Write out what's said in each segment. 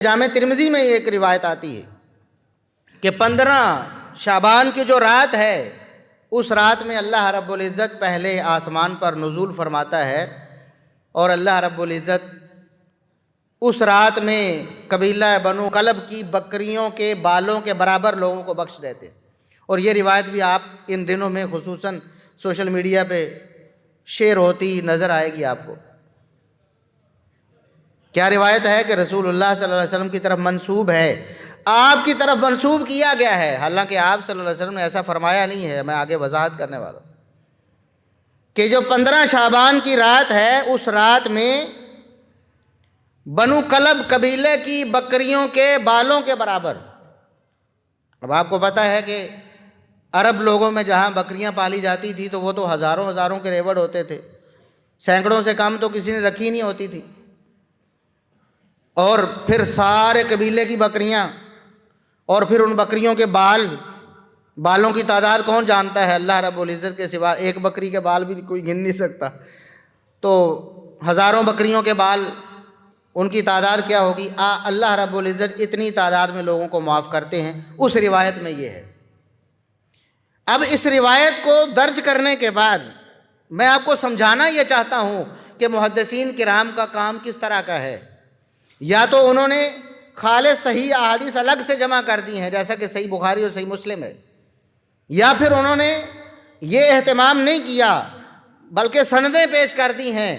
جامع ترمذی میں ایک روایت آتی ہے کہ 15 شعبان کی جو رات ہے اس رات میں اللہ رب العزت پہلے آسمان پر نزول فرماتا ہے، اور اللہ رب العزت اس رات میں قبیلہ بنو کلب کی بکریوں کے بالوں کے برابر لوگوں کو بخش دیتے ہیں۔ اور یہ روایت بھی آپ ان دنوں میں خصوصاً سوشل میڈیا پہ شیئر ہوتی نظر آئے گی آپ کو۔ کیا روایت ہے کہ رسول اللہ صلی اللہ علیہ وسلم کی طرف منسوب ہے، آپ کی طرف منسوب کیا گیا ہے، حالانکہ آپ صلی اللہ علیہ وسلم نے ایسا فرمایا نہیں ہے۔ میں آگے وضاحت کرنے والا ہوں کہ جو 15 شعبان کی رات ہے اس رات میں بنو کلب قبیلے کی بکریوں کے بالوں کے برابر۔ اب آپ کو پتہ ہے کہ عرب لوگوں میں جہاں بکریاں پالی جاتی تھی تو وہ تو ہزاروں کے ریوڑ ہوتے تھے، سینکڑوں سے کم تو کسی نے رکھی نہیں ہوتی تھی، اور پھر سارے قبیلے کی بکریاں، اور پھر ان بکریوں کے بالوں کی تعداد کون جانتا ہے؟ اللہ رب العزت کے سوا ایک بکری کے بال بھی کوئی گن نہیں سکتا، تو ہزاروں بکریوں کے بال، ان کی تعداد کیا ہوگی؟ اللہ رب العزت اتنی تعداد میں لوگوں کو معاف کرتے ہیں، اس روایت میں یہ ہے۔ اب اس روایت کو درج کرنے کے بعد میں آپ کو سمجھانا یہ چاہتا ہوں کہ محدثین کرام کا کام کس طرح کا ہے۔ یا تو انہوں نے خالص صحیح احادیث الگ سے جمع کر دی ہیں جیسا کہ صحیح بخاری اور صحیح مسلم ہے، یا پھر انہوں نے یہ اہتمام نہیں کیا بلکہ سندیں پیش کر دی ہیں،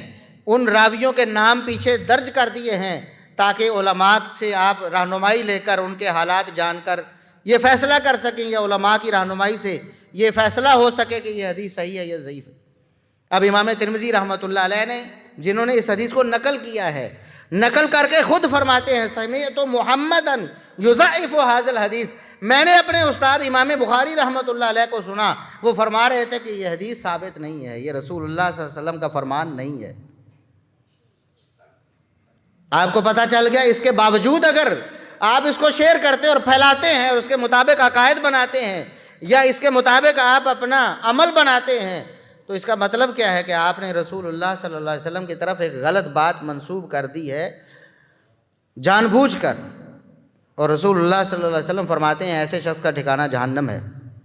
ان راویوں کے نام پیچھے درج کر دیے ہیں تاکہ علماء سے آپ رہنمائی لے کر ان کے حالات جان کر یہ فیصلہ کر سکیں، یا علماء کی رہنمائی سے یہ فیصلہ ہو سکے کہ یہ حدیث صحیح ہے یا ضعیف ہے۔ اب امام ترمذی رحمۃ اللہ علیہ نے جنہوں نے اس حدیث کو نقل کیا ہے، نقل کر کے خود فرماتے ہیں سمعت محمدا یضعف ھذا الحدیث، میں نے اپنے استاد امام بخاری رحمۃ اللہ علیہ کو سنا، وہ فرما رہے تھے کہ یہ حدیث ثابت نہیں ہے، یہ رسول اللہ صلی اللہ علیہ وسلم کا فرمان نہیں ہے۔ آپ کو پتہ چل گیا، اس کے باوجود اگر آپ اس کو شیئر کرتے اور پھیلاتے ہیں اور اس کے مطابق عقائد بناتے ہیں یا اس کے مطابق آپ اپنا عمل بناتے ہیں، تو اس کا مطلب کیا ہے کہ آپ نے رسول اللہ صلی اللہ علیہ وسلم کی طرف ایک غلط بات منسوب کر دی ہے جان بوجھ کر، اور رسول اللہ صلی اللہ علیہ وسلم فرماتے ہیں ایسے شخص کا ٹھکانہ جہنم ہے۔